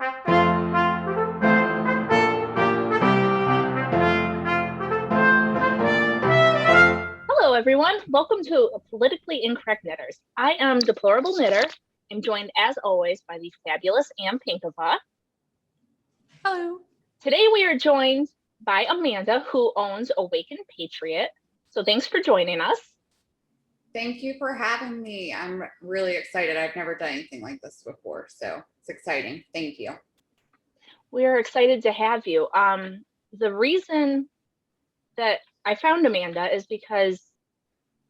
Hello, everyone. Welcome to Politically Incorrect Knitters. I am Deplorable Knitter. I'm joined, as always, by the fabulous Pinkava. Hello. Today, we are joined by Amanda, who owns Awakened Patriot. So thanks for joining us. Thank you for having me. I'm really excited. I've never done anything like this before, so it's exciting. Thank you. We are excited to have you. The reason that I found Amanda is because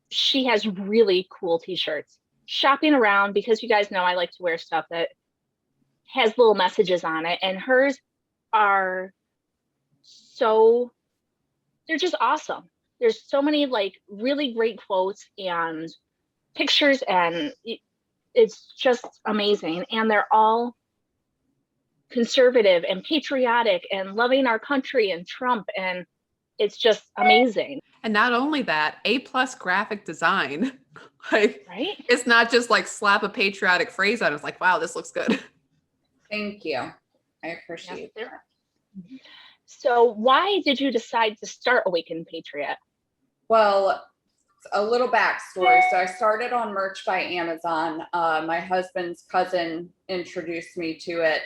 she has really cool t-shirts. Shopping around, because you guys know I like to wear stuff that has little messages on it, and hers are they're just awesome. There's so many like really great quotes and pictures, and it's just amazing. And they're all conservative and patriotic and loving our country and Trump, and it's just amazing. And not only that, A+ graphic design. Like, right? It's not just like slap a patriotic phrase on it. It's like, wow, this looks good. Thank you. I appreciate that. So why did you decide to start Awakened Patriot? Well, a little backstory. So I started on Merch by Amazon. My husband's cousin introduced me to it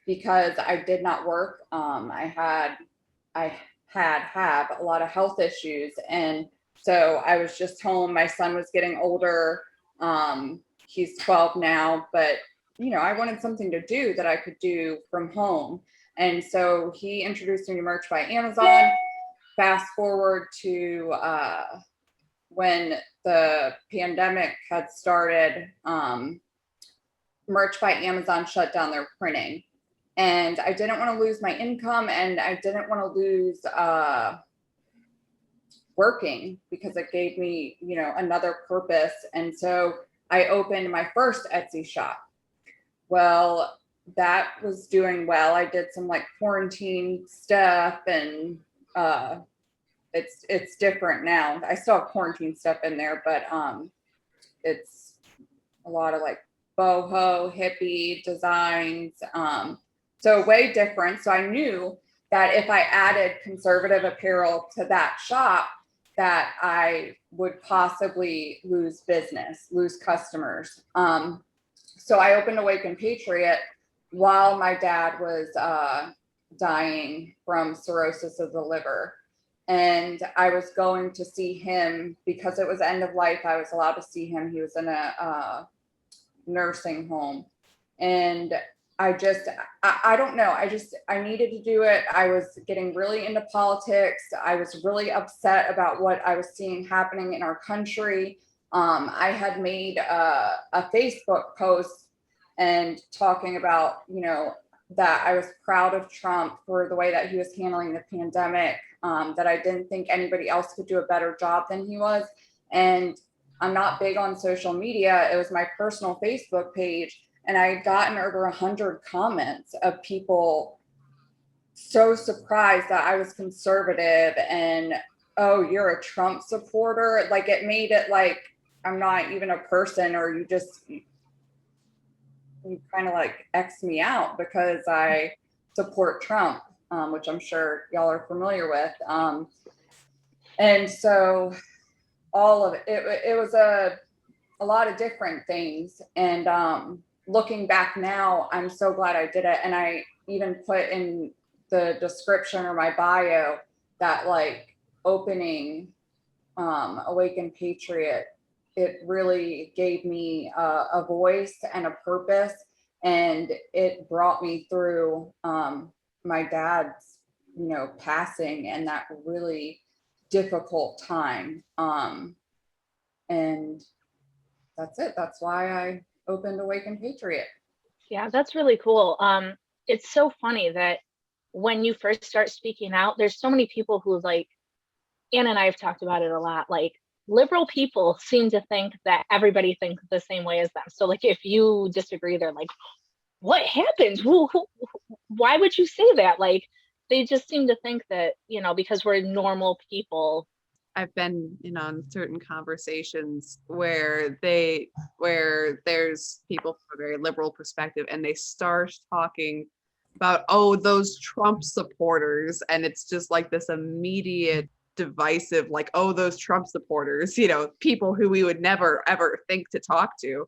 because I did not work. I have a lot of health issues, and so I was just home. My son was getting older. He's 12 now, but I wanted something to do that I could do from home. And so he introduced me to Merch by Amazon. Fast forward to when the pandemic had started, Merch by Amazon shut down their printing. And I didn't want to lose my income, and I didn't want to lose working, because it gave me, another purpose. And so I opened my first Etsy shop. Well, that was doing well. I did some like quarantine stuff, and it's different now. I still have quarantine stuff in there, but it's a lot of like boho hippie designs. So way different. So I knew that if I added conservative apparel to that shop, that I would possibly lose business, lose customers. So I opened Awakened Patriot while my dad was dying from cirrhosis of the liver. And I was going to see him because it was end of life. I was allowed to see him. He was in a nursing home. And I don't know. I needed to do it. I was getting really into politics. I was really upset about what I was seeing happening in our country. I had made a Facebook post and talking about, that I was proud of Trump for the way that he was handling the pandemic, that I didn't think anybody else could do a better job than he was. And I'm not big on social media. It was my personal Facebook page. And I had gotten over 100 comments of people so surprised that I was conservative and, oh, you're a Trump supporter. Like, it made it like I'm not even a person, or you kind of like X me out because I support Trump, which I'm sure y'all are familiar with. And so all of it was a lot of different things. And looking back now, I'm so glad I did it. And I even put in the description or my bio that like opening Awakened Patriot, it really gave me a voice and a purpose, and it brought me through my dad's, passing, and that really difficult time. And that's it. That's why I opened Awakened Patriot. Yeah, that's really cool. It's so funny that when you first start speaking out, there's so many people who, like, Anna and I have talked about it a lot, like liberal people seem to think that everybody thinks the same way as them. So like if you disagree, they're like, what happened? Why would you say that? Like they just seem to think that, because we're normal people, I've been in on certain conversations where there's people from a very liberal perspective and they start talking about, oh, those Trump supporters, and it's just like this immediate divisive, like, oh, those Trump supporters, people who we would never ever think to talk to,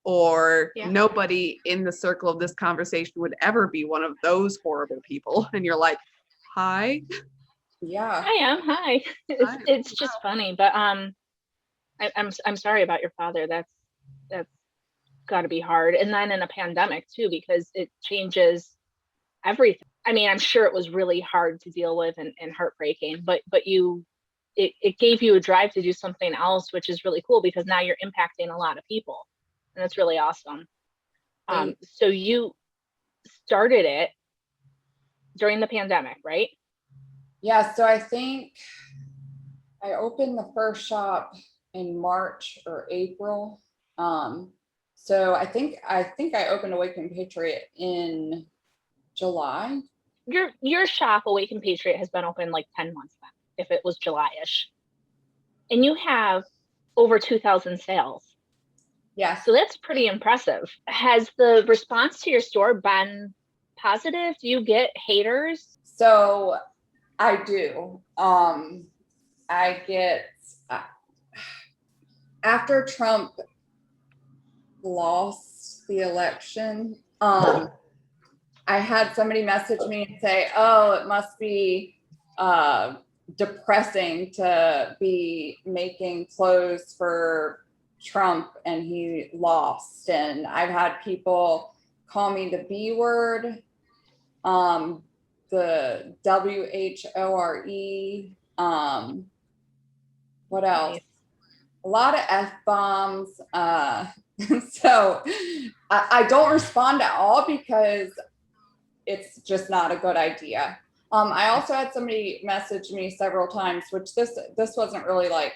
or Yeah. nobody in the circle of this conversation would ever be one of those horrible people. And you're like, hi. Yeah. I am. Hi. Hi. It's just funny, but I'm sorry about your father. That's got to be hard, and then in a pandemic too, because it changes everything. I mean, I'm sure it was really hard to deal with and heartbreaking, but it gave you a drive to do something else, which is really cool because now you're impacting a lot of people, and that's really awesome. So you started it during the pandemic, right? Yeah, so I think I opened the first shop in March or April. So I think I opened Awakened Patriot in July. Your shop, Awakened Patriot, has been open like 10 months then, if it was July-ish. And you have over 2,000 sales. Yes. So that's pretty impressive. Has the response to your store been positive? Do you get haters? So I do. I get after Trump lost the election, I had somebody message me and say, oh, it must be depressing to be making clothes for Trump and he lost. And I've had people call me the B word, the WHORE, what else? Nice. A lot of F-bombs. So I don't respond at all because it's just not a good idea. I also had somebody message me several times, which this wasn't really like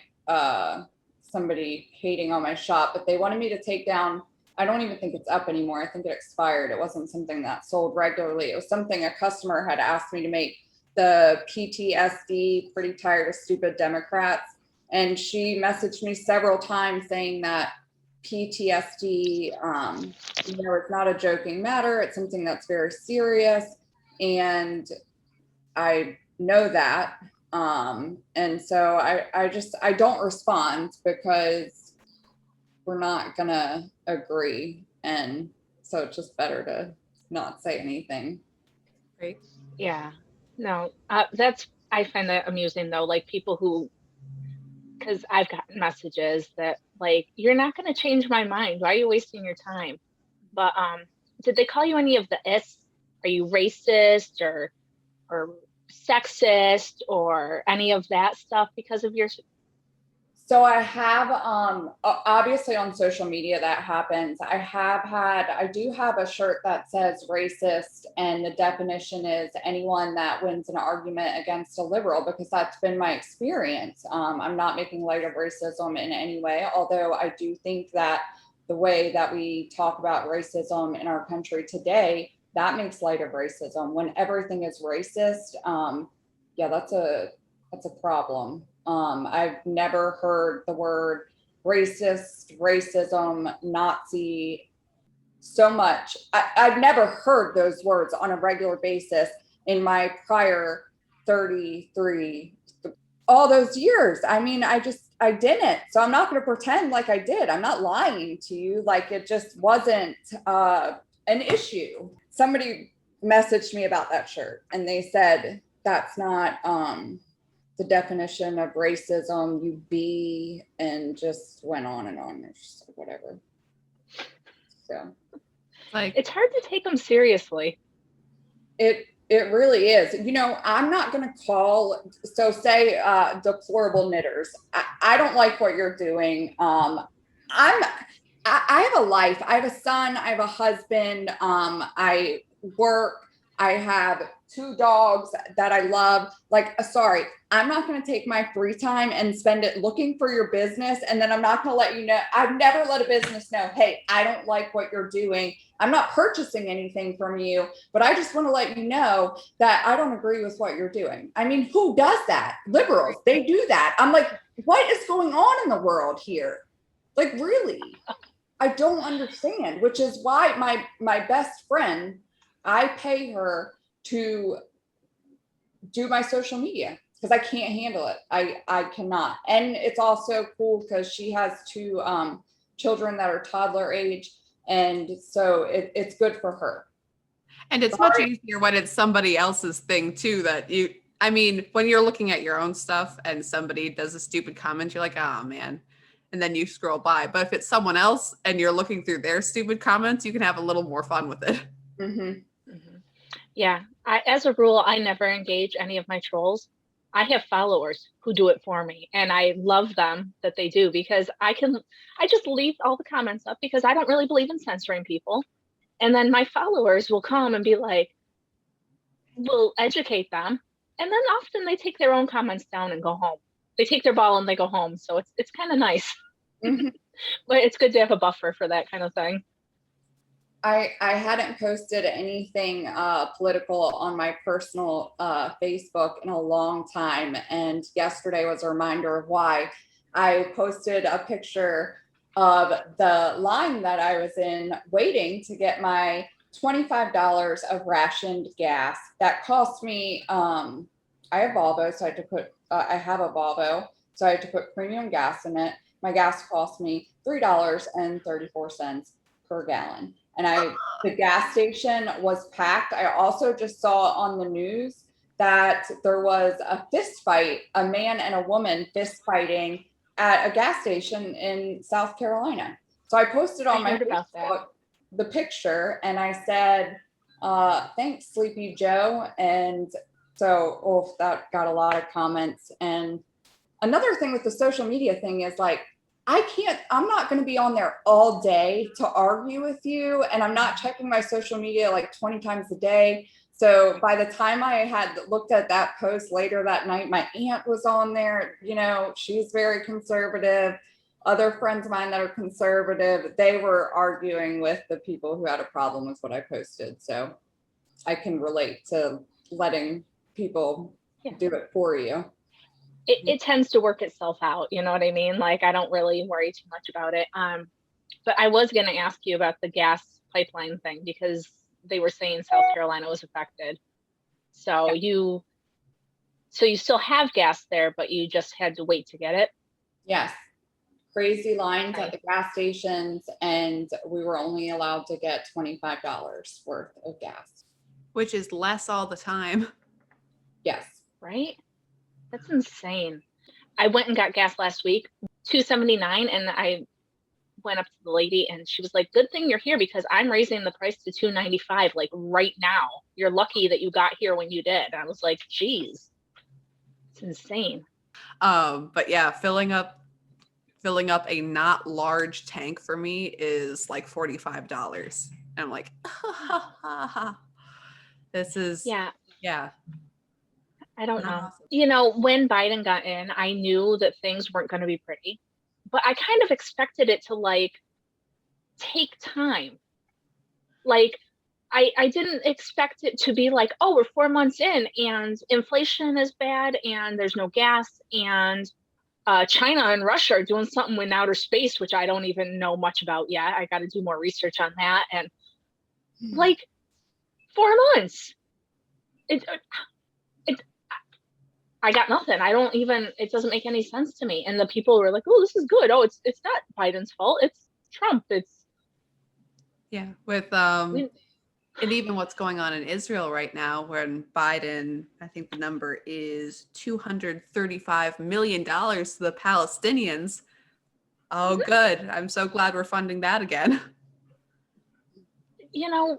somebody hating on my shop, but they wanted me to take down, I don't even think it's up anymore. I think it expired. It wasn't something that sold regularly. It was something a customer had asked me to make, the PTSD, pretty tired of stupid Democrats. And she messaged me several times saying that PTSD, it's not a joking matter. It's something that's very serious. And I know that. And so I don't respond because we're not gonna agree. And so it's just better to not say anything. Great. Yeah. No, I find that amusing though, like people who, because I've gotten messages that like, you're not going to change my mind. Why are you wasting your time? But did they call you any of the S? Are you racist or sexist or any of that stuff because of your? So I have, obviously on social media that happens. I do have a shirt that says racist, and the definition is anyone that wins an argument against a liberal, because that's been my experience. I'm not making light of racism in any way, although I do think that the way that we talk about racism in our country today, that makes light of racism. When everything is racist, yeah, that's a problem. I've never heard the word racist, racism, Nazi so much. I've never heard those words on a regular basis in my prior 33, all those years. I mean, I didn't. So I'm not going to pretend like I did. I'm not lying to you. Like it just wasn't an issue. Somebody messaged me about that shirt and they said, that's not, the definition of racism, you be, and just went on and on. It's just like, whatever. So Like, it's hard to take them seriously. it really is. I'm not going to call, so say Deplorable Knitters. I don't like what you're doing. I have a life. I have a son. I have a husband. I work. I have 2 dogs that I love. Like, sorry, I'm not going to take my free time and spend it looking for your business. And then I'm not going to let you know. I've never let a business know, hey, I don't like what you're doing. I'm not purchasing anything from you, but I just want to let you know that I don't agree with what you're doing. I mean, who does that? Liberals, they do that. I'm like, what is going on in the world here? Like, really? I don't understand, which is why my best friend, I pay her to do my social media because I can't handle it. I cannot. And it's also cool because she has 2 children that are toddler age. And so it's good for her. And it's much easier when it's somebody else's thing too, that I mean, when you're looking at your own stuff and somebody does a stupid comment, you're like, oh man. And then you scroll by. But if it's someone else and you're looking through their stupid comments, you can have a little more fun with it. Mm-hmm. Yeah, as a rule, I never engage any of my trolls. I have followers who do it for me, and I love them that they do, because I just leave all the comments up because I don't really believe in censoring people. And then my followers will come and be like, we'll educate them. And then often they take their own comments down and go home. They take their ball and they go home. So it's kind of nice. Mm-hmm. But it's good to have a buffer for that kind of thing. I hadn't posted anything political on my personal Facebook in a long time. And yesterday was a reminder of why. I posted a picture of the line that I was in waiting to get my $25 of rationed gas. That cost me, I have Volvo, so I had to put, I have a Volvo, so I had to put premium gas in it. My gas cost me $3.34 per gallon. And the gas station was packed. I also just saw on the news that there was a fist fight, a man and a woman fist fighting at a gas station in South Carolina. So I posted on my Facebook the picture and I said, thanks, Sleepy Joe. And so, that got a lot of comments. And another thing with the social media thing is like, I'm not going to be on there all day to argue with you. And I'm not checking my social media like 20 times a day. So by the time I had looked at that post later that night, my aunt was on there. You know, she's very conservative. Other friends of mine that are conservative, they were arguing with the people who had a problem with what I posted. So I can relate to letting people do it for you. It tends to work itself out. You know what I mean? Like, I don't really worry too much about it. But I was going to ask you about the gas pipeline thing, because they were saying South Carolina was affected. So you still have gas there, but you just had to wait to get it? Yes. Crazy lines at the gas stations, and we were only allowed to get $25 worth of gas. Which is less all the time. Yes. Right? That's insane. I went and got gas last week, $2.79, and I went up to the lady and she was like, good thing you're here because I'm raising the price to $2.95 like right now. You're lucky that you got here when you did. I was like, geez, it's insane. But yeah, filling up a not large tank for me is like $45. And I'm like, this is yeah. I don't know. You know, when Biden got in, I knew that things weren't going to be pretty, but I kind of expected it to like take time. Like, I didn't expect it to be like, oh, we're 4 months in and inflation is bad and there's no gas and China and Russia are doing something in outer space, which I don't even know much about yet. I got to do more research on that. And like 4 months, I got nothing. It doesn't make any sense to me. And the people were like, oh, this is good. Oh, it's not Biden's fault. It's Trump. With and even what's going on in Israel right now, when Biden, I think the number is $235 million to the Palestinians. Oh, good. I'm so glad we're funding that again. You know,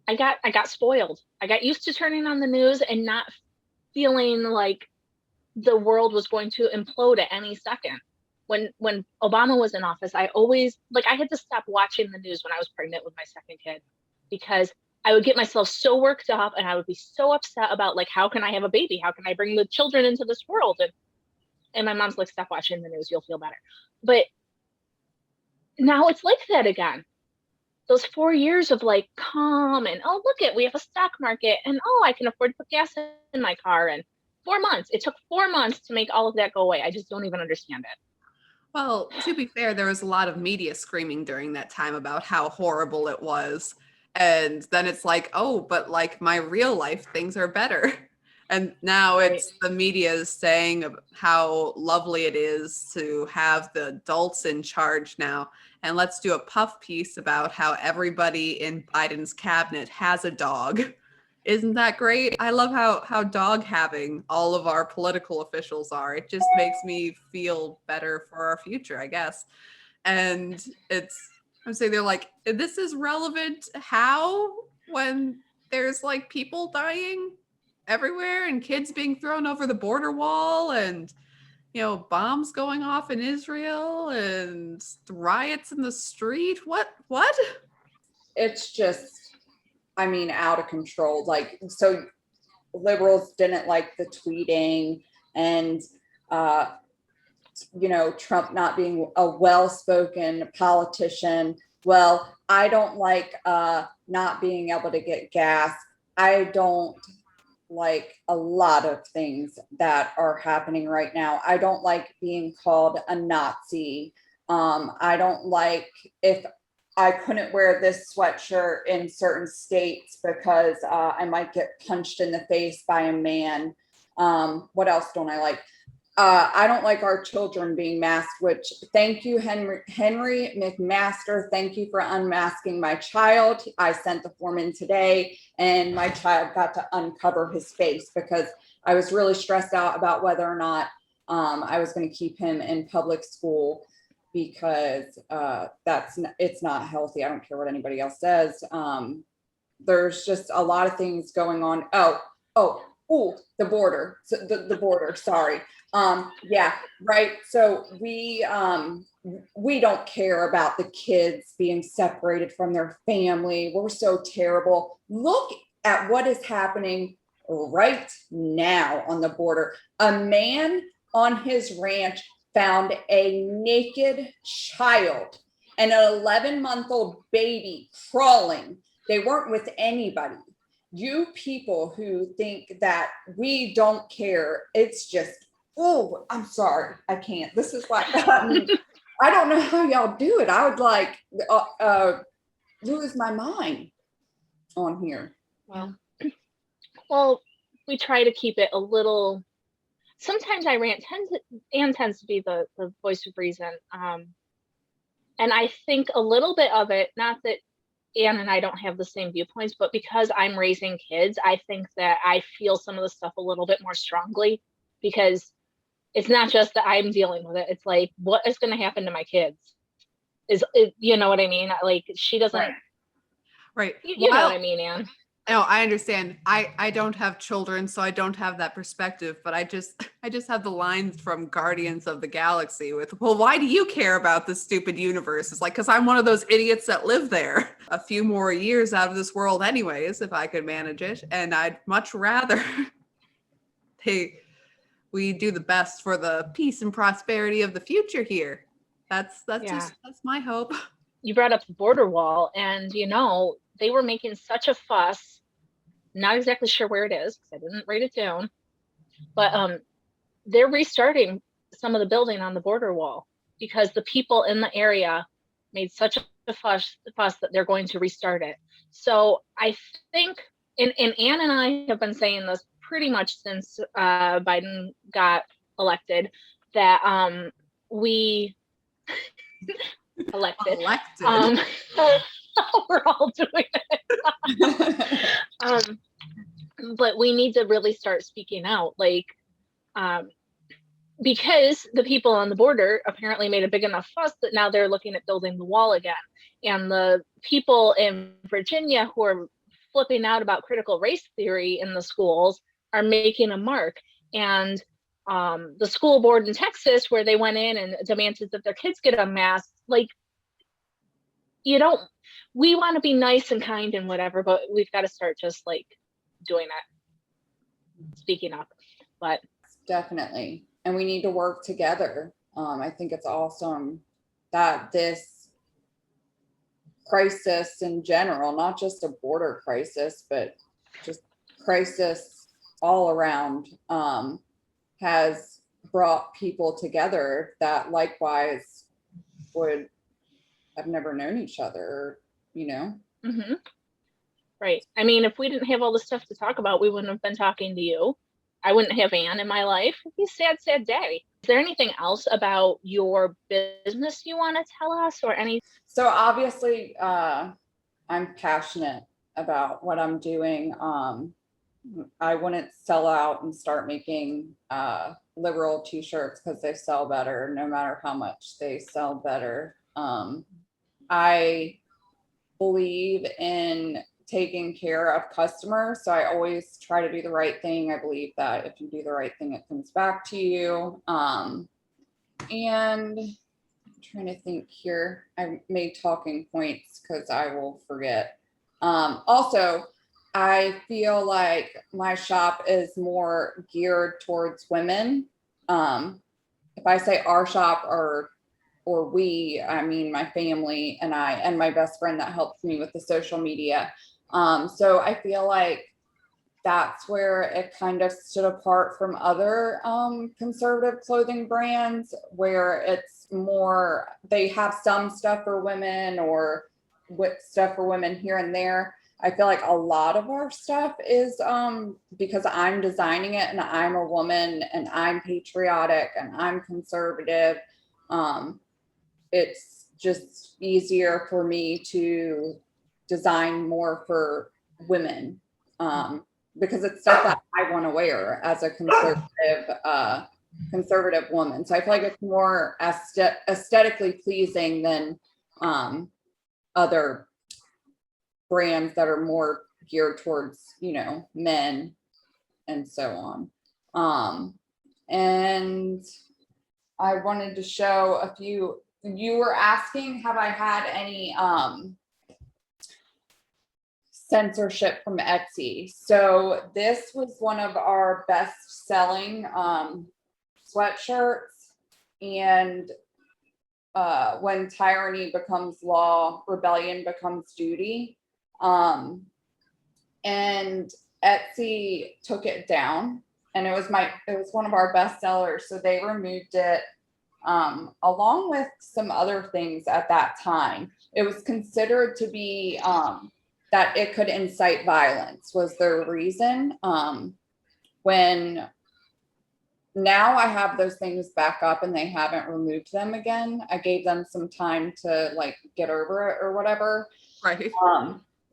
I got spoiled. I got used to turning on the news and not feeling like the world was going to implode at any second. When Obama was in office, I always, like, I had to stop watching the news when I was pregnant with my second kid because I would get myself so worked up, and I would be so upset about like, how can I have a baby? How can I bring the children into this world? And my mom's like, stop watching the news, you'll feel better. But now it's like that again. Those 4 years of like calm and, oh, look it, we have a stock market, and oh, I can afford to put gas in my car. And 4 months, it took 4 months to make all of that go away. I just don't even understand it. Well, to be fair, there was a lot of media screaming during that time about how horrible it was. And then it's like, oh, but like my real life things are better. And now it's the media is saying how lovely it is to have the adults in charge now. And let's do a puff piece about how everybody in Biden's cabinet has a dog. Isn't that great? I love how dog having all of our political officials are. It just makes me feel better for our future, I guess. And I'm saying they're like, this is relevant how when there's like people dying everywhere and kids being thrown over the border wall and bombs going off in Israel and riots in the street. What? It's just, I mean, out of control. Like, so liberals didn't like the tweeting and, Trump not being a well-spoken politician. Well, I don't like not being able to get gas. I don't like a lot of things that are happening right now. I don't like being called a Nazi. I don't like if I couldn't wear this sweatshirt in certain states because I might get punched in the face by a man. What else don't I like? I don't like our children being masked, which thank you, Henry McMaster. Thank you for unmasking my child. I sent the form in today and my child got to uncover his face because I was really stressed out about whether or not I was going to keep him in public school because it's not healthy. I don't care what anybody else says. There's just a lot of things going on. The border. So the border. Sorry. Yeah, right. So we don't care about the kids being separated from their family. We're so terrible. Look at what is happening right now on the border. A man on his ranch found a naked child and an 11-month-old baby crawling. They weren't with anybody. You people who think that we don't care, it's just, oh, I'm sorry, I can't. This is like, I don't know how y'all do it. I would like lose my mind on here. Well, we try to keep it a little. Sometimes I rant. Anne tends to be the voice of reason, and I think a little bit of it. Not that Anne and I don't have the same viewpoints, but because I'm raising kids, I think that I feel some of the stuff a little bit more strongly because it's not just that I'm dealing with it. It's like, what is going to happen to my kids? You know what I mean? Like, she doesn't. Right. You know what I mean, Anne? No, I understand. I don't have children, so I don't have that perspective, but I just have the lines from Guardians of the Galaxy with, well, why do you care about this stupid universe? It's like, because I'm one of those idiots that live there. A few more years out of this world anyways, if I could manage it. And I'd much rather we do the best for the peace and prosperity of the future here. That's my hope. You brought up the border wall, and they were making such a fuss. Not exactly sure where it is because I didn't write it down, but they're restarting some of the building on the border wall because the people in the area made such a fuss that they're going to restart it. So I think, and Anne and I have been saying this pretty much since Biden got elected, that we elected. We're all doing it. But we need to really start speaking out, like, because the people on the border apparently made a big enough fuss that now they're looking at building the wall again. And the people in Virginia who are flipping out about critical race theory in the schools are making a mark. And the school board in Texas, where they went in and demanded that their kids get unmasked, like, we want to be nice and kind and whatever, but we've got to start just like doing that, speaking up. But definitely. And we need to work together. I think it's awesome that this crisis in general, not just a border crisis, but just crisis all around, has brought people together that likewise would have never known each other, you know? mm-hmm. Right. I mean, if we didn't have all this stuff to talk about, we wouldn't have been talking to you. I wouldn't have Anne in my life. It'd be a sad, sad day. Is there anything else about your business you want to tell us, or any? So obviously, I'm passionate about what I'm doing. I wouldn't sell out and start making liberal t-shirts because they sell better, no matter how much they sell better. I believe in taking care of customers, so I always try to do the right thing. I believe that if you do the right thing, it comes back to you. And I'm trying to think here. I made talking points because I will forget. Also, I feel like my shop is more geared towards women. If I say our shop or we, I mean my family and I and my best friend that helps me with the social media. So I feel like that's where it kind of stood apart from other conservative clothing brands, where it's more, they have some stuff for women or with stuff for women here and there. I feel like a lot of our stuff is because I'm designing it and I'm a woman and I'm patriotic and I'm conservative. It's just easier for me to design more for women because it's stuff that I want to wear as a conservative woman. So I feel like it's more aesthetically pleasing than other brands that are more geared towards, you know, men and so on. And I wanted to show a few. You were asking, have I had any censorship from Etsy? So this was one of our best selling sweatshirts. And when tyranny becomes law, rebellion becomes duty. And Etsy took it down, and it was one of our best sellers. So they removed it along with some other things at that time. It was considered to be that it could incite violence was their reason. When now I have those things back up and they haven't removed them again. I gave them some time to like get over it or whatever. Right.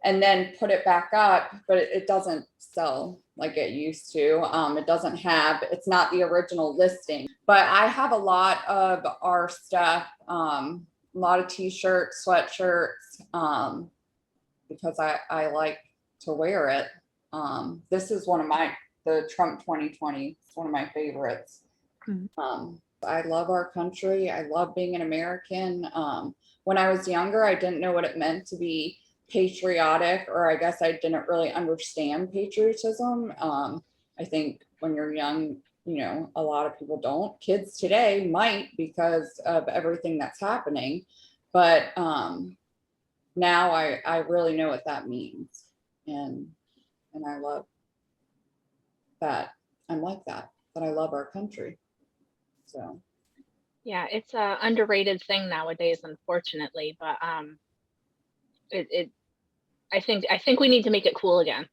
And then put it back up, but it doesn't sell like it used to. It's not the original listing, but I have a lot of our stuff, a lot of t-shirts, sweatshirts, because I like to wear it. This is the Trump 2020. It's one of my favorites. Mm-hmm. I love our country. I love being an American. When I was younger, I didn't know what it meant to be patriotic, or I guess I didn't really understand patriotism. I think when you're young, you know, a lot of people don't. Kids today might because of everything that's happening, but now I really know what that means, and I love that. I'm like that I love our country. So yeah, it's a underrated thing nowadays, unfortunately, but I think we need to make it cool again.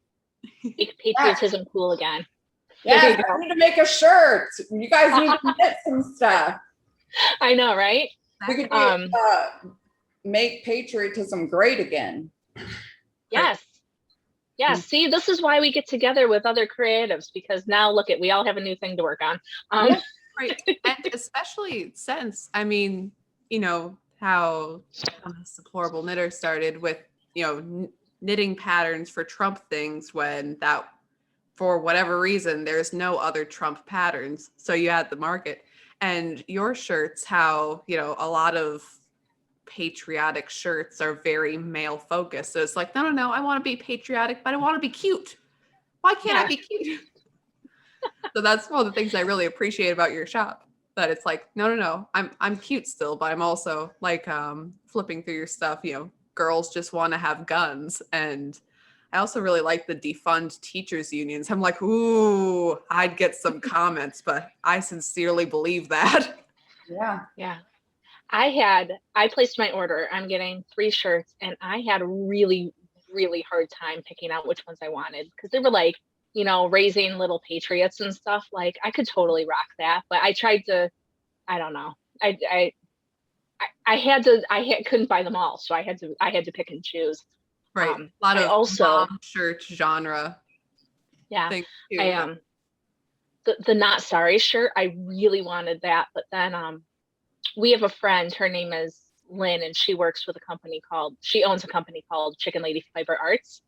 Make patriotism cool again. Yeah, I need to make a shirt. You guys need to get some stuff. I know, right? We could make patriotism great again. Yes. Yeah. See, this is why we get together with other creatives, because now look we all have a new thing to work on. Right. And especially since, I mean, you know, how this Deplorable Knitter started with, you know, knitting patterns for Trump things, when that, for whatever reason, there's no other Trump patterns. So you had the market. And your shirts, how, you know, a lot of patriotic shirts are very male focused. So it's like, no, I want to be patriotic, but I want to be cute. Why can't I be cute? So that's one of the things I really appreciate about your shop. That it's like, no, I'm cute still, but I'm also like flipping through your stuff, girls just want to have guns. And I also really like the defund teachers unions. I'm like, ooh, I'd get some comments, but I sincerely believe that. Yeah. Yeah. I placed my order. I'm getting 3 shirts, and I had a really, really hard time picking out which ones I wanted, because they were like, raising little patriots and stuff. Like, I could totally rock that, but I tried to, I don't know. I couldn't buy them all, so I had to pick and choose. Right. A lot of mom shirt genre. Yeah. Things too. The not sorry shirt, I really wanted that, but then we have a friend, her name is Lynn, and she owns a company called Chicken Lady Fiber Arts.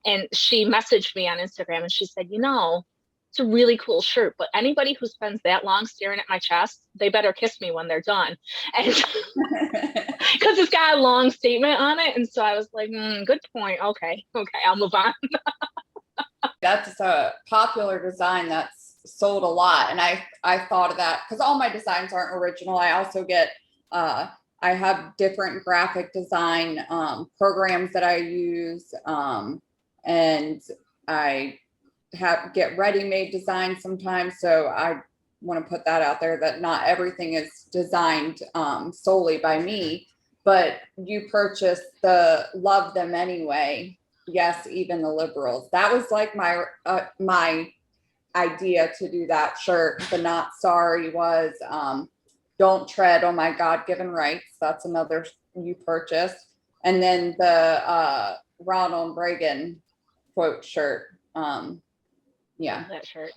And she messaged me on Instagram and she said, it's a really cool shirt, but anybody who spends that long staring at my chest, they better kiss me when they're done. And because it's got a long statement on it. And so I was like, good point. Okay, I'll move on. That's a popular design that's sold a lot. And I thought of that because all my designs aren't original. I also get, I have different graphic design programs that I use. And I get ready-made designs sometimes. So I want to put that out there, that not everything is designed solely by me, but you purchase love them anyway. Yes, even the liberals. That was like my idea to do that shirt. The not sorry was don't tread on my God-given rights. That's another you purchased. And then the Ronald Reagan quote shirt. Yeah. That shirt.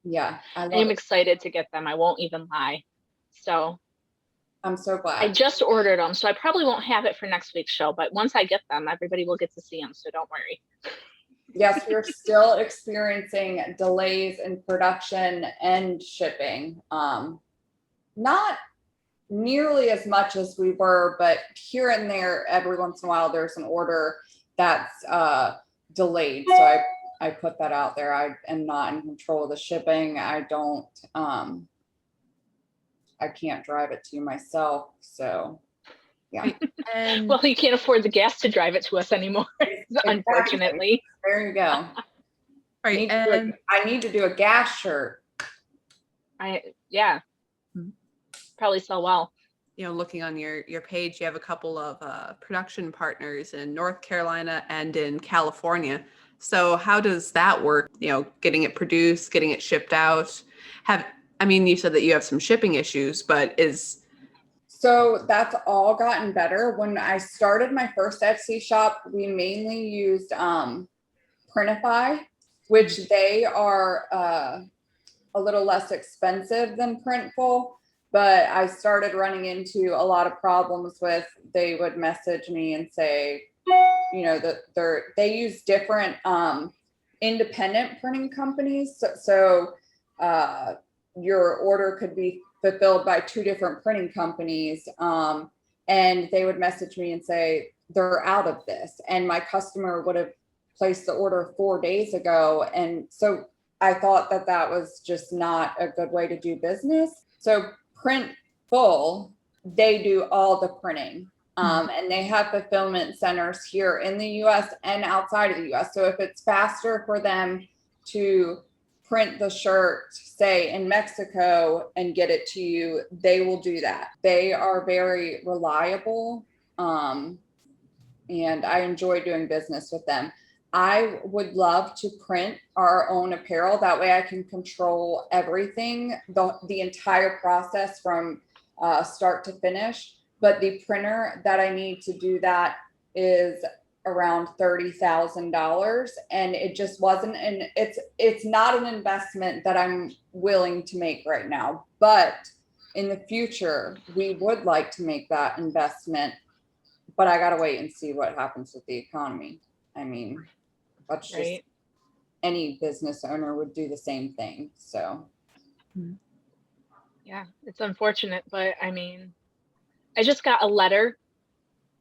Yeah. I'm excited to get them. I won't even lie. So I'm so glad. I just ordered them, so I probably won't have it for next week's show, but once I get them, everybody will get to see them, so don't worry. Yes, we're still experiencing delays in production and shipping. Not nearly as much as we were, but here and there, every once in a while, there's an order that's delayed. So I put that out there. I am not in control of the shipping. I don't, I can't drive it to you myself. So yeah. And well, you can't afford the gas to drive it to us anymore, unfortunately. There you go. right. I need to do a gas shirt. Probably sell well. Looking on your page, you have a couple of production partners in North Carolina and in California. So how does that work? Getting it produced, getting it shipped out. You said that you have some shipping issues, but So that's all gotten better. When I started my first Etsy shop, we mainly used Printify, which they are a little less expensive than Printful. But I started running into a lot of problems with, they would message me and say, that they use different independent printing companies. So your order could be fulfilled by 2 different printing companies. And they would message me and say, they're out of this. And my customer would have placed the order 4 days ago. And so I thought that was just not a good way to do business. So Printful, they do all the printing. And they have fulfillment centers here in the US and outside of the US. So if it's faster for them to print the shirt, say in Mexico, and get it to you, they will do that. They are very reliable. And I enjoy doing business with them. I would love to print our own apparel. That way I can control everything, the entire process from start to finish. But the printer that I need to do that is around $30,000, and it just wasn't. And it's not an investment that I'm willing to make right now. But in the future, we would like to make that investment. But I gotta wait and see what happens with the economy. That's just Right. any business owner would do the same thing. So Yeah, it's unfortunate, but I just got a letter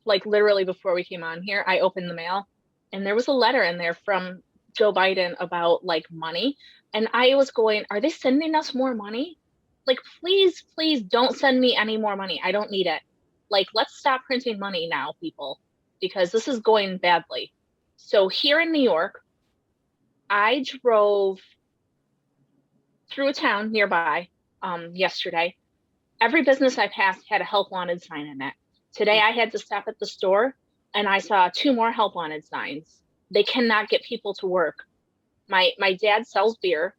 like literally before we came on here, I opened the mail and there was a letter in there from Joe Biden about like money. And I was going, are they sending us more money? Like, please, please don't send me any more money. I don't need it. Like, let's stop printing money now, people, because this is going badly. So here in New York, I drove through a town nearby yesterday. Every business I passed had a help wanted sign in it. Today I had to stop at the store and I saw 2 more help wanted signs. They cannot get people to work. My dad sells beer,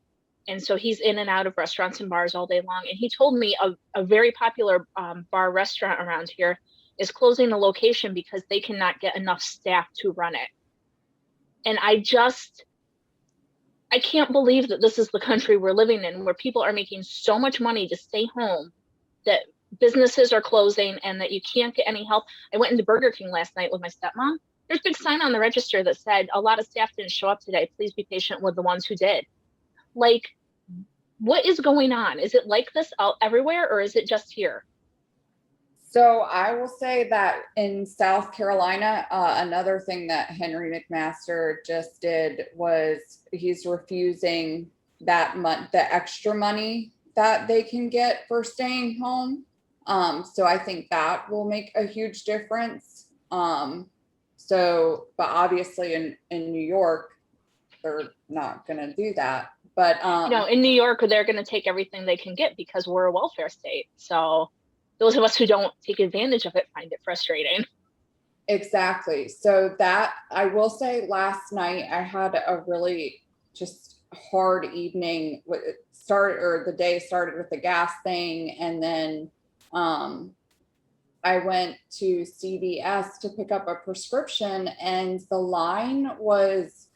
and so he's in and out of restaurants and bars all day long. And he told me a very popular bar restaurant around here is closing a location because they cannot get enough staff to run it. And I can't believe that this is the country we're living in, where people are making so much money to stay home that businesses are closing and that you can't get any help. I went into Burger King last night with my stepmom. There's a big sign on the register that said, a lot of staff didn't show up today. Please be patient with the ones who did. Like, what is going on? Is it like this everywhere, or is it just here? So I will say that in South Carolina, another thing that Henry McMaster just did was he's refusing the extra money that they can get for staying home. So I think that will make a huge difference. But obviously in New York, they're not going to do that. But no, in New York, they're going to take everything they can get because we're a welfare state. So those of us who don't take advantage of it find it frustrating. Exactly. So that, I will say, last night I had a really just hard evening. The day started with the gas thing, and then I went to CVS to pick up a prescription, and the line was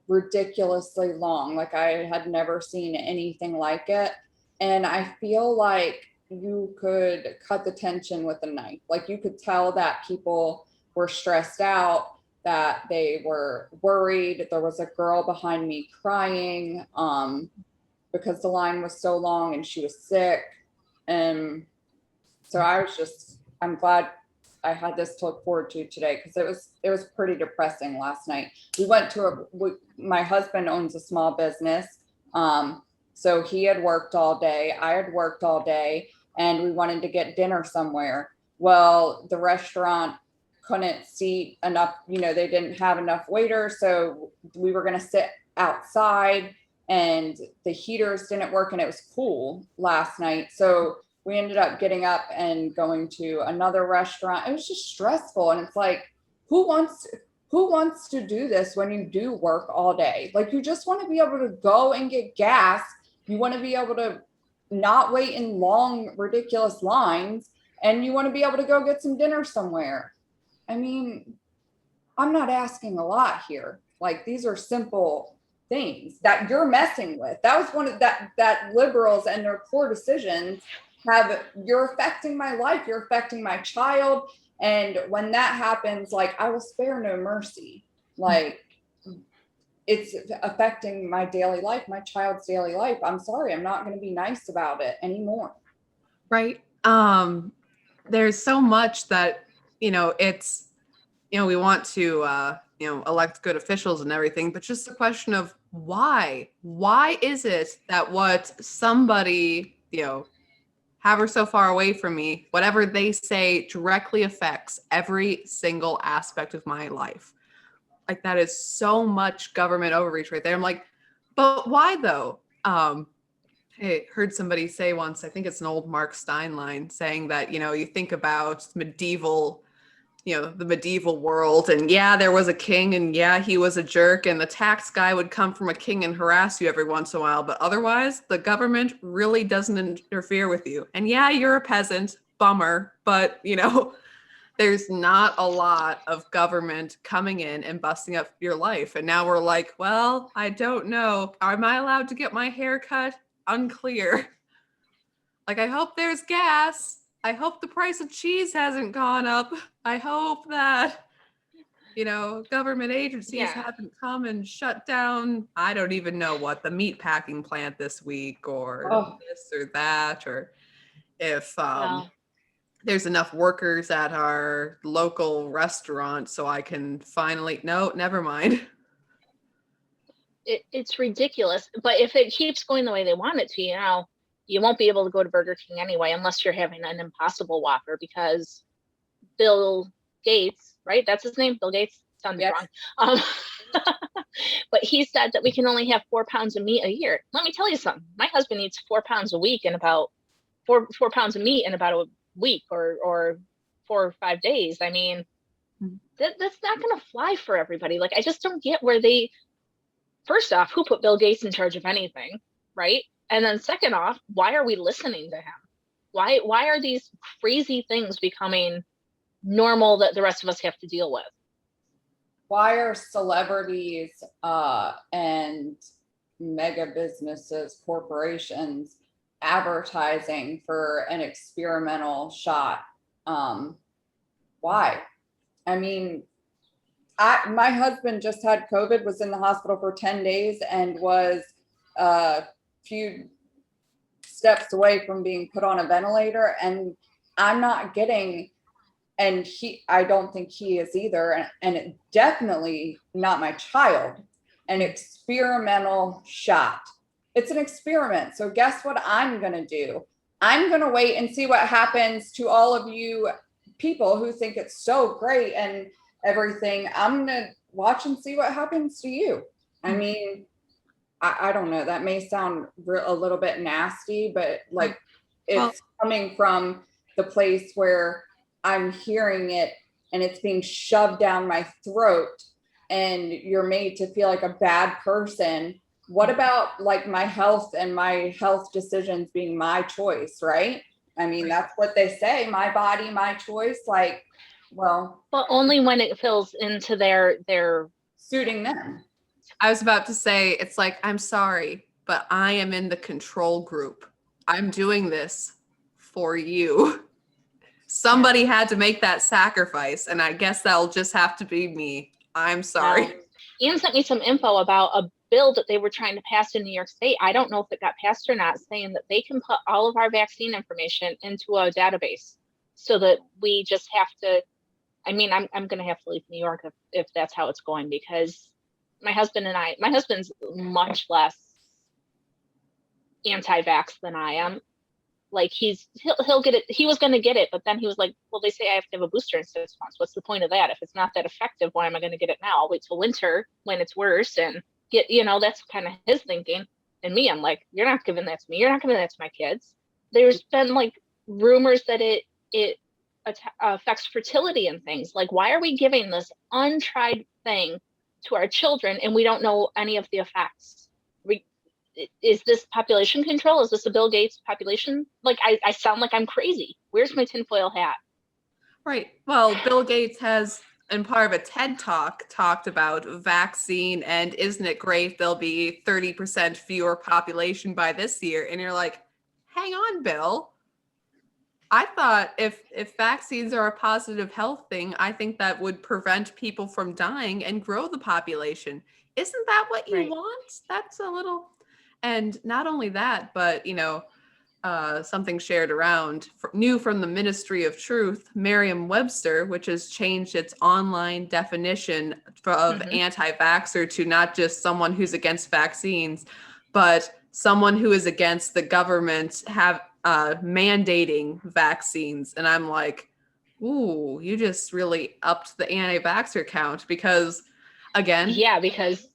ridiculously long. Like, I had never seen anything like it. And I feel like you could cut the tension with a knife. Like, you could tell that people were stressed out, that they were worried. There was a girl behind me crying because the line was so long and she was sick. And so I'm glad I had this to look forward to today, because it was pretty depressing last night. We went to my husband owns a small business. So he had worked all day. I had worked all day, and we wanted to get dinner somewhere. Well, the restaurant couldn't seat enough, they didn't have enough waiters. So we were going to sit outside, and the heaters didn't work, and it was cool last night. So we ended up getting up and going to another restaurant. It was just stressful. And it's like, who wants to do this when you do work all day? Like, you just want to be able to go and get gas. You want to be able to not wait in long, ridiculous lines, and you want to be able to go get some dinner somewhere. I mean, I'm not asking a lot here. Like, these are simple things that you're messing with. That was one of that liberals and their poor decisions you're affecting my life. You're affecting my child. And when that happens, like, I will spare no mercy. Like, it's affecting my daily life, my child's daily life. I'm sorry, I'm not going to be nice about it anymore. Right. There's so much that, it's, we want to, elect good officials and everything, but just the question of why is it that what somebody, have her so far away from me, whatever they say directly affects every single aspect of my life. Like, that is so much government overreach right there. I'm like, but why though? I heard somebody say once, I think it's an old Mark Stein line, saying that, you think about medieval, the medieval world, and yeah, there was a king, and yeah, he was a jerk, and the tax guy would come from a king and harass you every once in a while, but otherwise the government really doesn't interfere with you. And yeah, you're a peasant, bummer, but there's not a lot of government coming in and busting up your life. And now we're like, well, I don't know, am I allowed to get my hair cut? Unclear. Like, I hope there's gas. I hope the price of cheese hasn't gone up. I hope that, government agencies haven't come and shut down, I don't even know what, the meat packing plant this week, or this or that, or if, there's enough workers at our local restaurant so I can finally, no, never mind. It's ridiculous. But if it keeps going the way they want it to, you won't be able to go to Burger King anyway, unless you're having an Impossible Whopper, because Bill Gates, right? That's his name, Bill Gates. Sounded Yes. wrong. But he said that we can only have 4 pounds of meat a year. Let me tell you something. My husband eats 4 pounds a week and about 4 pounds of meat in about a week or 4 or 5 days. I mean, that's not going to fly for everybody. Like, I just don't get where they. First off, who put Bill Gates in charge of anything, right? And then second off, why are we listening to him? Why are these crazy things becoming normal that the rest of us have to deal with? Why are celebrities and mega businesses, corporations advertising for an experimental shot? Why? I mean, my husband just had COVID, was in the hospital for 10 days and was a few steps away from being put on a ventilator. And I'm not getting, and I don't think he is either. And it definitely not my child, an experimental shot. It's an experiment. So guess what I'm going to do? I'm going to wait and see what happens to all of you people who think it's so great and everything. I'm going to watch and see what happens to you. I mean, I don't know. That may sound a little bit nasty, but like it's coming from the place where I'm hearing it and it's being shoved down my throat and you're made to feel like a bad person. What about like my health and my health decisions being my choice, right? I mean, that's what they say, my body, my choice. Like, well, but only when it fills into their suiting them. I was about to say, it's like, I'm sorry, but I am in the control group. I'm doing this for you. Somebody had to make that sacrifice, and I guess that'll just have to be me. I'm sorry. Ian sent me some info about a bill that they were trying to pass in New York State. I don't know if it got passed or not, saying that they can put all of our vaccine information into a database so that we just have to, I mean, I'm going to have to leave New York if that's how it's going, because my husband's much less anti-vax than I am. Like he'll get it. He was going to get it, but then he was like, well, they say I have to have a booster in 6 months. What's the point of that? If it's not that effective, why am I going to get it now? I'll wait till winter when it's worse and get, that's kind of his thinking. And me, I'm like, you're not giving that to me. You're not giving that to my kids. There's been like rumors that it affects fertility and things. Like, why are we giving this untried thing to our children and we don't know any of the effects? Is this population control? Is this a Bill Gates population? Like, I sound like I'm crazy. Where's my tinfoil hat? Right. Well, Bill Gates has, in part of a TED Talk, talked about vaccine and isn't it great there'll be 30% fewer population by this year. And you're like, hang on, Bill. I thought if vaccines are a positive health thing, I think that would prevent people from dying and grow the population. Isn't that what you want? That's a little... And not only that, but, something shared around, new from the Ministry of Truth, Merriam-Webster, which has changed its online definition of anti-vaxxer to not just someone who's against vaccines, but someone who is against the government mandating vaccines. And I'm like, ooh, you just really upped the anti-vaxxer count because, again... Yeah, because...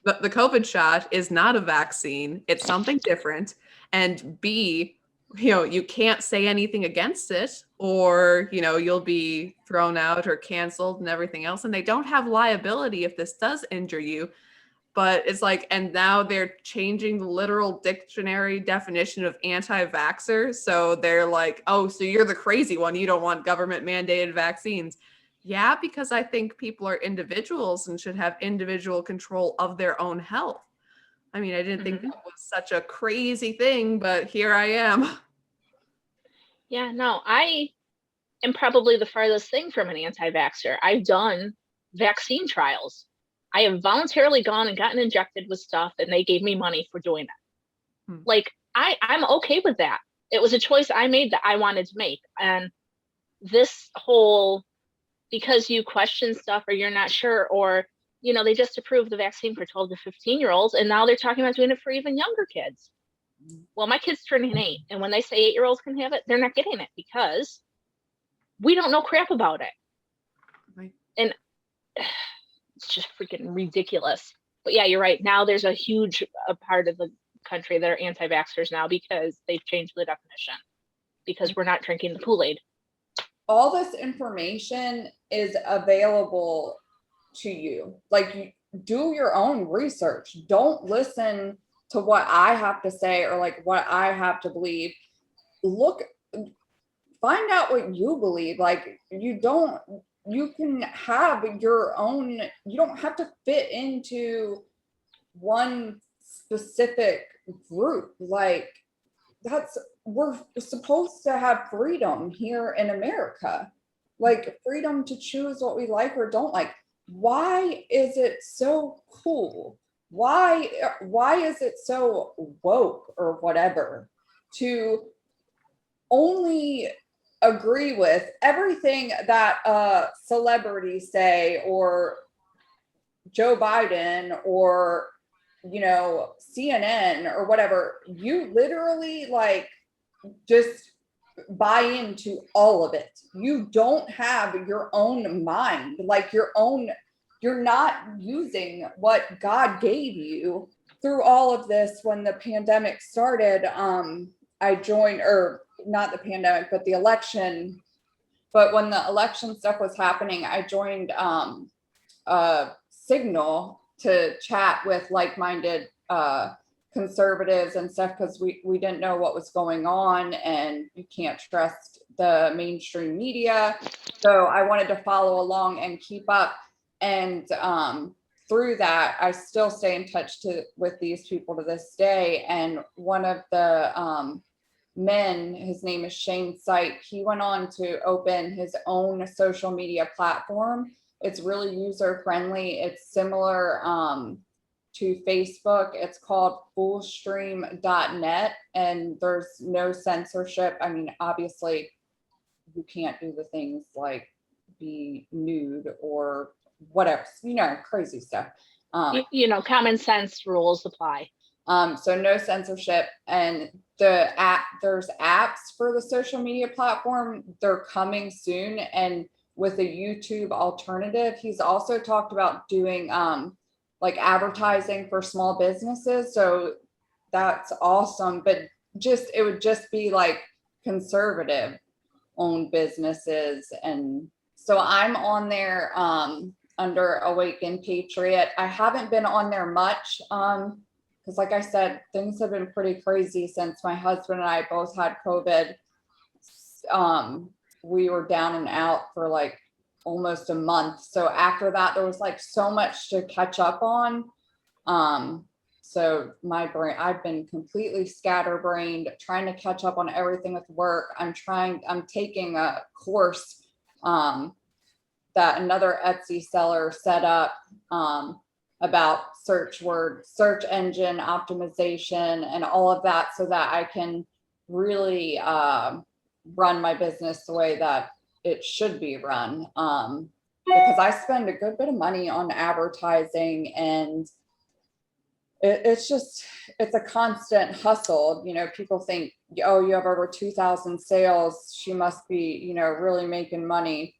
But the COVID shot is not a vaccine. It's something different. And B, you can't say anything against it or, you'll be thrown out or canceled and everything else. And they don't have liability if this does injure you. But it's like, and now they're changing the literal dictionary definition of anti-vaxxer. So they're like, oh, so you're the crazy one. You don't want government mandated vaccines. Yeah, because I think people are individuals and should have individual control of their own health. I mean, I didn't think that was such a crazy thing, but here I am. Yeah, no, I am probably the farthest thing from an anti-vaxxer. I've done vaccine trials. I have voluntarily gone and gotten injected with stuff and they gave me money for doing that. Like, I'm okay with that. It was a choice I made that I wanted to make. And this whole, because you question stuff or you're not sure, or, you know, they just approved the vaccine for 12 to 15-year-olds, and now they're talking about doing it for even younger kids. Well, my kid's turning 8, and when they say 8-year-olds can have it, they're not getting it because we don't know crap about it. Right. And it's just freaking ridiculous. But yeah, you're right. Now there's a huge part of the country that are anti-vaxxers now because they've changed the definition, because we're not drinking the Kool-Aid. All this information is available to you. Like, you do your own research. Don't listen to what I have to say or like what I have to believe. Look, find out what you believe. Like, you can have your own, you don't have to fit into one specific group. Like, we're supposed to have freedom here in America, like freedom to choose what we like or don't like. Why is it so cool? Why is it so woke or whatever to only agree with everything that celebrities say, or Joe Biden, or, you know, CNN or whatever? You literally like just buy into all of it. You don't have your own mind, like your own, you're not using what God gave you through all of this. When the pandemic started, I joined, or not the pandemic, but the election. But when the election stuff was happening, I joined Signal to chat with like-minded conservatives and stuff, because we didn't know what was going on, and you can't trust the mainstream media. So I wanted to follow along and keep up. And through that, I still stay in touch with these people to this day. And one of the men, his name is Shane Sight, he went on to open his own social media platform. It's really user friendly. It's similar to Facebook. It's called fullstream.net, and there's no censorship. I mean, obviously you can't do the things like be nude or whatever, you know, crazy stuff. You know, common sense rules apply. So no censorship. And there's apps for the social media platform. They're coming soon. And with a YouTube alternative, he's also talked about doing like advertising for small businesses. So that's awesome. But it would just be like conservative owned businesses. And so I'm on there under Awakened Patriot. I haven't been on there much because, like I said, things have been pretty crazy since my husband and I both had COVID. We were down and out for like almost a month. So after that, there was like so much to catch up on. So my brain, I've been completely scatterbrained, trying to catch up on everything with work. I'm taking a course that another Etsy seller set up about search engine optimization and all of that, so that I can really run my business the way that it should be run. Because I spend a good bit of money on advertising, and it's a constant hustle. You know, people think, oh, you have over 2,000 sales, she must be, you know, really making money.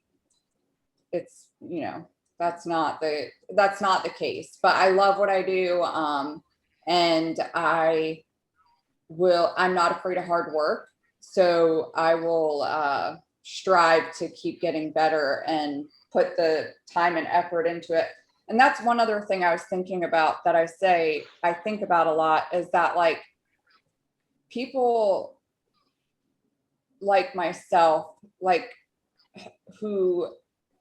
It's, you know, that's not the case. But I love what I do. And I'm not afraid of hard work. So I will strive to keep getting better and put the time and effort into it. And that's one other thing I was thinking about that I think about a lot, is that like people like myself, like who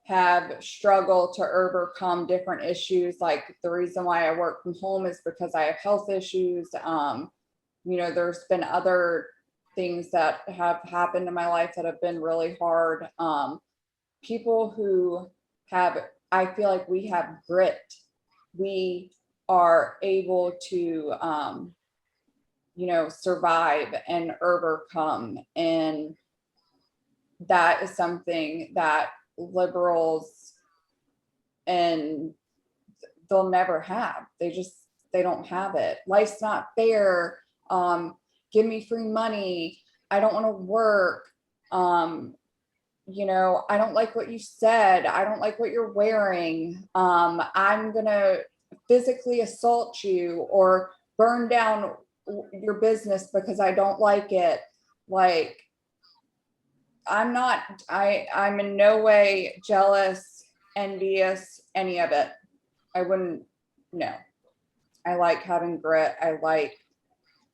have struggled to overcome different issues. Like the reason why I work from home is because I have health issues. You know, there's been other things that have happened in my life that have been really hard. People who I feel like we have grit. We are able to, you know, survive and overcome. And that is something that liberals and they'll never have. They don't have it. Life's not fair. Give me free money. I don't want to work. You know, I don't like what you said. I don't like what you're wearing. I'm going to physically assault you or burn down your business because I don't like it. Like, I'm in no way jealous, envious, any of it. I wouldn't, no. I like having grit. I like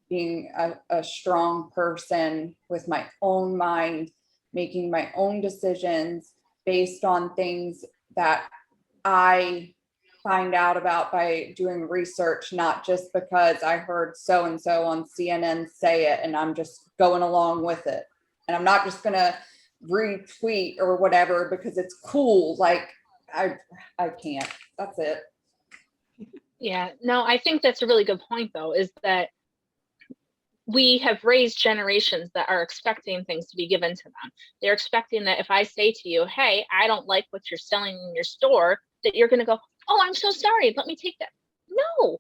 being a strong person with my own mind, making my own decisions based on things that I find out about by doing research, not just because I heard so and so on CNN say it and I'm just going along with it. And I'm not just gonna retweet or whatever because it's cool. Like I can't. That's it. Yeah, no, I think that's a really good point though, is that we have raised generations that are expecting things to be given to them. They're expecting that if I say to you, hey, I don't like what you're selling in your store, that you're going to go, oh, I'm so sorry, let me take that. No,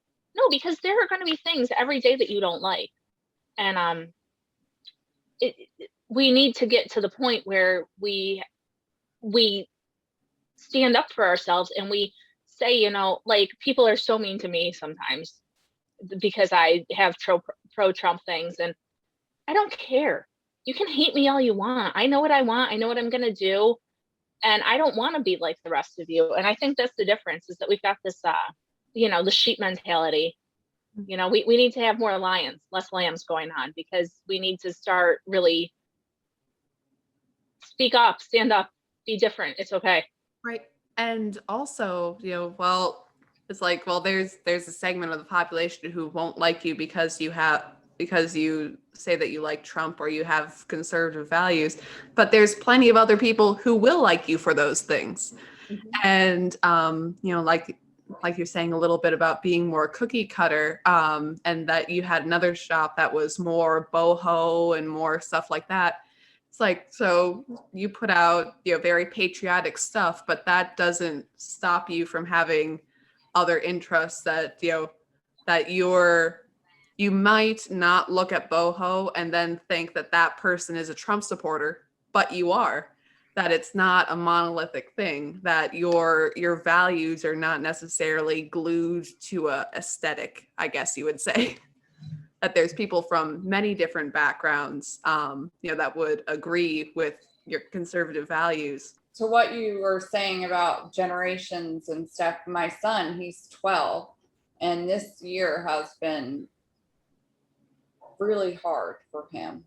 because there are going to be things every day that you don't like. And we need to get to the point where we stand up for ourselves and we say, you know, like, people are so mean to me sometimes because I have pro-Trump things, and I don't care. You can hate me all you want. I know what I want. I know what I'm going to do. And I don't want to be like the rest of you. And I think that's the difference, is that we've got this, you know, the sheep mentality. You know, we need to have more lions, less lambs going on, because we need to start really speak up, stand up, be different. It's okay. Right. And also, you know, well, it's like, well, there's a segment of the population who won't like you because you say that you like Trump or you have conservative values, but there's plenty of other people who will like you for those things. Mm-hmm. And you know, like you're saying a little bit about being more cookie cutter, and that you had another shop that was more boho and more stuff like that. It's like, so you put out, you know, very patriotic stuff, but that doesn't stop you from having other interests that, you know, that you might not look at boho and then think that that person is a Trump supporter, but you are. That it's not a monolithic thing, that your values are not necessarily glued to a aesthetic, I guess you would say. That there's people from many different backgrounds, you know, that would agree with your conservative values. So what you were saying about generations and stuff, my son, he's 12, and this year has been really hard for him.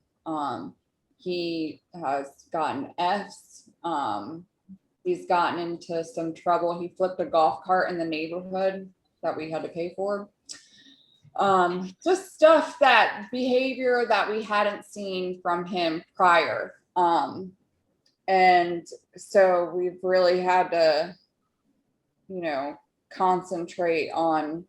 He has gotten Fs. He's gotten into some trouble. He flipped a golf cart in the neighborhood that we had to pay for. Just stuff, that behavior that we hadn't seen from him prior. And so we've really had to, you know, concentrate on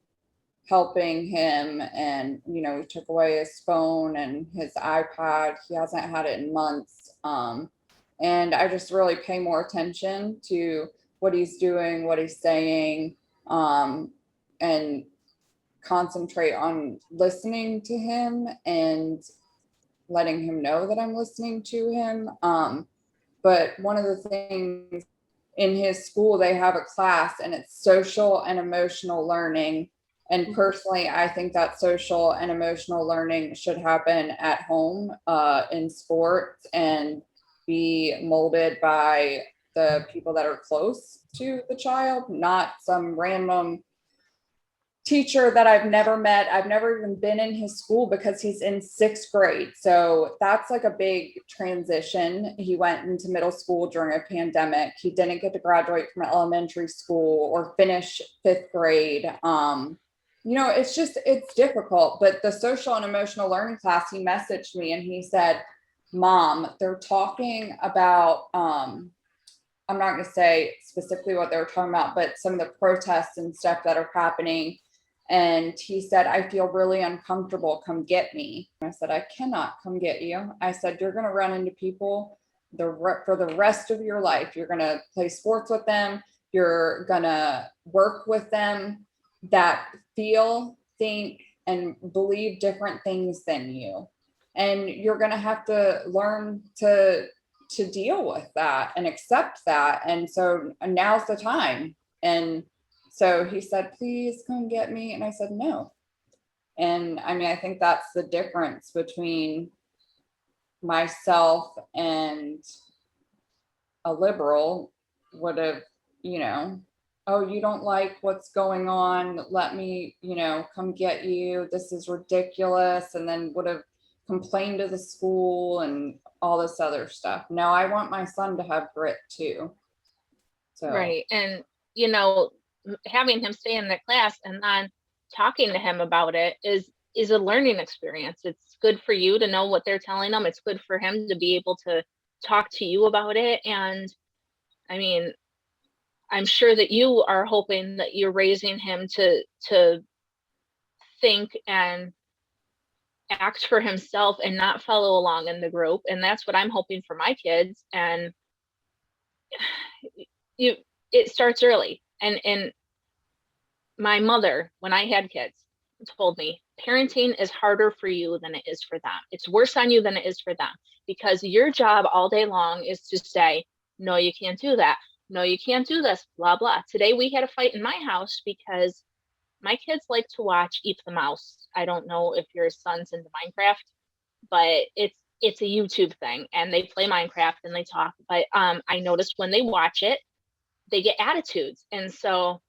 helping him. And, you know, we took away his phone and his iPad. He hasn't had it in months. And I just really pay more attention to what he's doing, what he's saying, and concentrate on listening to him and letting him know that I'm listening to him. But one of the things in his school, they have a class and it's social and emotional learning. And personally, I think that social and emotional learning should happen at home, in sports, and be molded by the people that are close to the child, not some random teacher that I've never met. I've never even been in his school because he's in 6th grade. So that's like a big transition. He went into middle school during a pandemic. He didn't get to graduate from elementary school or finish 5th grade. You know, it's difficult. But the social and emotional learning class, he messaged me and he said, Mom, they're talking about, I'm not going to say specifically what they were talking about, but some of the protests and stuff that are happening. And he said, I feel really uncomfortable. Come get me. I said, I cannot come get you. I said, you're going to run into people for the rest of your life. You're going to play sports with them. You're going to work with them that feel, think, and believe different things than you. And you're going to have to learn to deal with that and accept that. And so now's the time. And so he said, please come get me. And I said, no. And I mean, I think that's the difference between myself and a liberal would have, you know, oh, you don't like what's going on, let me, you know, come get you, this is ridiculous, and then would have complained to the school and all this other stuff. No, I want my son to have grit too. So Right. And, you know, having him stay in the class and then talking to him about it is a learning experience. It's good for you to know what they're telling him. It's good for him to be able to talk to you about it. And I mean, I'm sure that you are hoping that you're raising him to think and act for himself and not follow along in the group. And that's what I'm hoping for my kids. And it starts early. And my mother, when I had kids, told me parenting is harder for you than it is for them. It's worse on you than it is for them, because your job all day long is to say, no, you can't do that. No, you can't do this, blah, blah. Today we had a fight in my house because my kids like to watch Eat the Mouse. I don't know if your son's into Minecraft, but it's a YouTube thing, and they play Minecraft and they talk. But I noticed when they watch it, they get attitudes. And so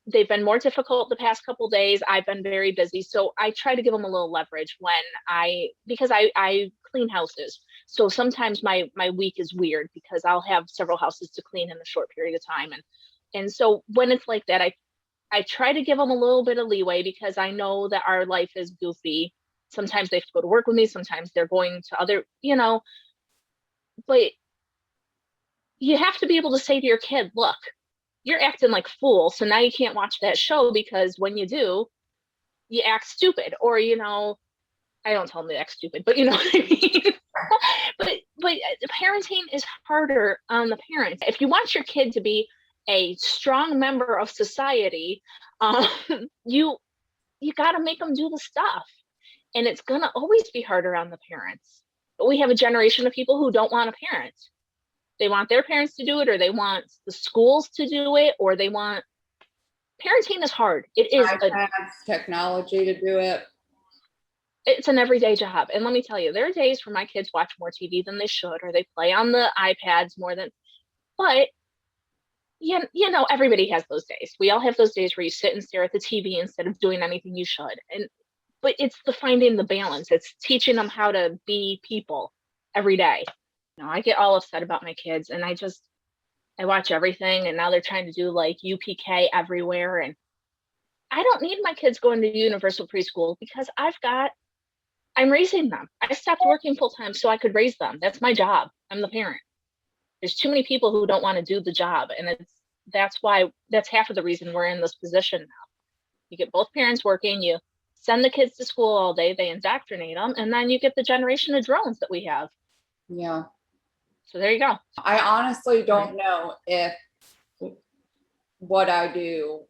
they've been more difficult the past couple days. I've been very busy. So I try to give them a little leverage because I clean houses. So sometimes my week is weird because I'll have several houses to clean in a short period of time. And so when it's like that, I try to give them a little bit of leeway, because I know that our life is goofy. Sometimes they have to go to work with me. Sometimes they're going to other, you know, but you have to be able to say to your kid, look, you're acting like a fool, so now you can't watch that show, because when you do, you act stupid. Or, you know, I don't tell them to act stupid, but you know what I mean? but parenting is harder on the parents. If you want your kid to be a strong member of society, you got to make them do the stuff. And it's going to always be harder on the parents. But we have a generation of people who don't want a parent. They want their parents to do it, or they want the schools to do it, or they want parenting is hard. It is technology to do it. It's an everyday job. And let me tell you, there are days where my kids watch more TV than they should, or they play on the iPads more than, but you know, everybody has those days. We all have those days where you sit and stare at the TV instead of doing anything you should. But it's the finding the balance. It's teaching them how to be people every day. You know, I get all upset about my kids, and I watch everything, and now they're trying to do like UPK everywhere. And I don't need my kids going to universal preschool, because I'm raising them. I stopped working full time so I could raise them. That's my job. I'm the parent. There's too many people who don't want to do the job. And that's half of the reason we're in this position now. You get both parents working, you send the kids to school all day, they indoctrinate them, and then you get the generation of drones that we have. Yeah. So there you go. I honestly don't know if what I do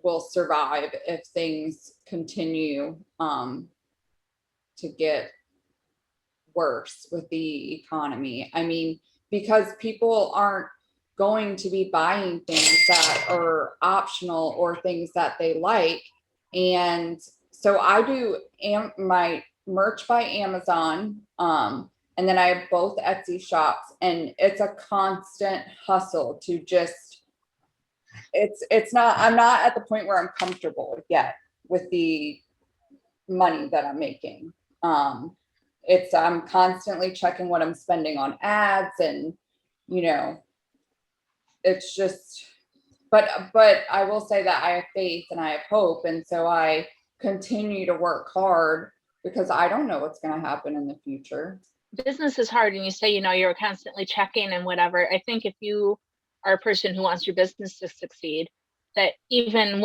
will survive if things continue to get worse with the economy. I mean, because people aren't going to be buying things that are optional or things that they like. And so I do my merch by Amazon. And then I have both Etsy shops, and it's a constant hustle to just, I'm not at the point where I'm comfortable yet with the money that I'm making. I'm constantly checking what I'm spending on ads, and, you know, it's just, but I will say that I have faith and I have hope. And so I continue to work hard, because I don't know what's going to happen in the future. Business is hard, and you say, you know, you're constantly checking and whatever. I think if you are a person who wants your business to succeed, that even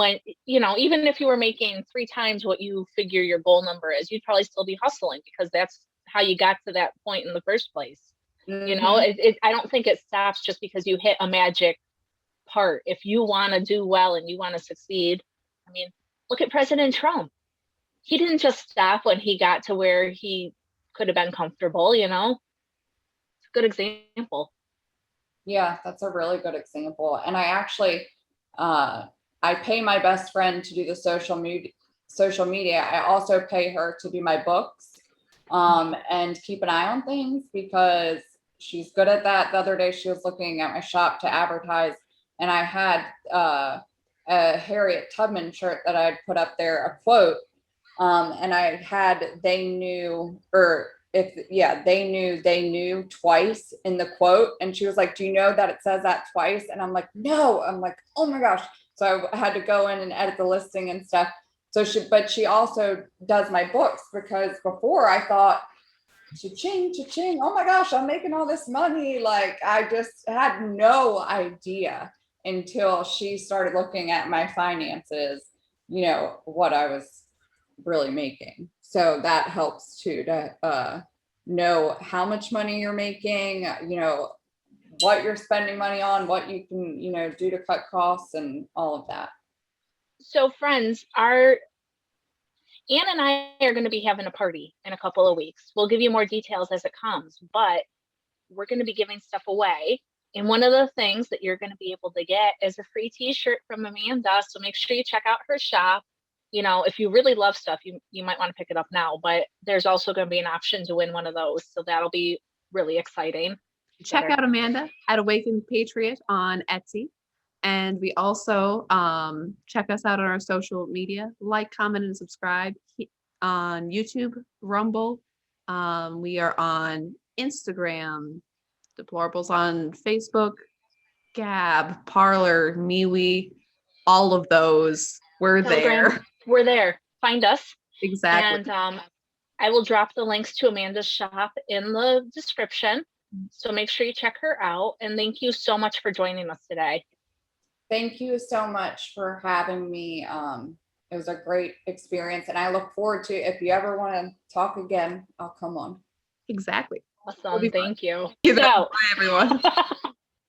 if you were making 3 times what you figure your goal number is, you'd probably still be hustling, because that's how you got to that point in the first place. You know, I don't think it stops just because you hit a magic part. If you want to do well and you want to succeed, I mean, look at President Trump. He didn't just stop when he got to where he could have been comfortable, you know? It's a good example. Yeah, that's a really good example. And I actually, I pay my best friend to do the social media. I also pay her to do my books, and keep an eye on things because she's good at that. The other day she was looking at my shop to advertise, and I had a Harriet Tubman shirt that I'd put up there, a quote, and I had they knew they knew twice in the quote, and she was like, do you know that it says that twice? And I'm like, no. I'm like, oh my gosh. So I had to go in and edit the listing and stuff. So she also does my books, because before I thought, cha-ching, cha-ching, oh my gosh, I'm making all this money. Like, I just had no idea until she started looking at my finances, you know, what I was really making. So that helps too, to know how much money you're making, you know, what you're spending money on, what you can, you know, do to cut costs and all of that. So friends, Anne and I are going to be having a party in a couple of weeks. We'll give you more details as it comes, but we're going to be giving stuff away. And one of the things that you're going to be able to get is a free t-shirt from Amanda. So make sure you check out her shop. You know, if you really love stuff, you might want to pick it up now, but there's also going to be an option to win one of those. So that'll be really exciting. Check out Amanda at Awakened Patriot on Etsy. And we also check us out on our social media, like, comment, and subscribe on YouTube, Rumble. We are on Instagram, Deplorables on Facebook, Gab, Parler, MeWe, all of those. We're Telegram, there. We're there. Find us. Exactly. And I will drop the links to Amanda's shop in the description. So make sure you check her out. And thank you so much for joining us today. Thank you so much for having me. It was a great experience, and I look forward to, if you ever want to talk again, I'll come on. Exactly. Awesome. Thank you. Bye, Peace out. everyone.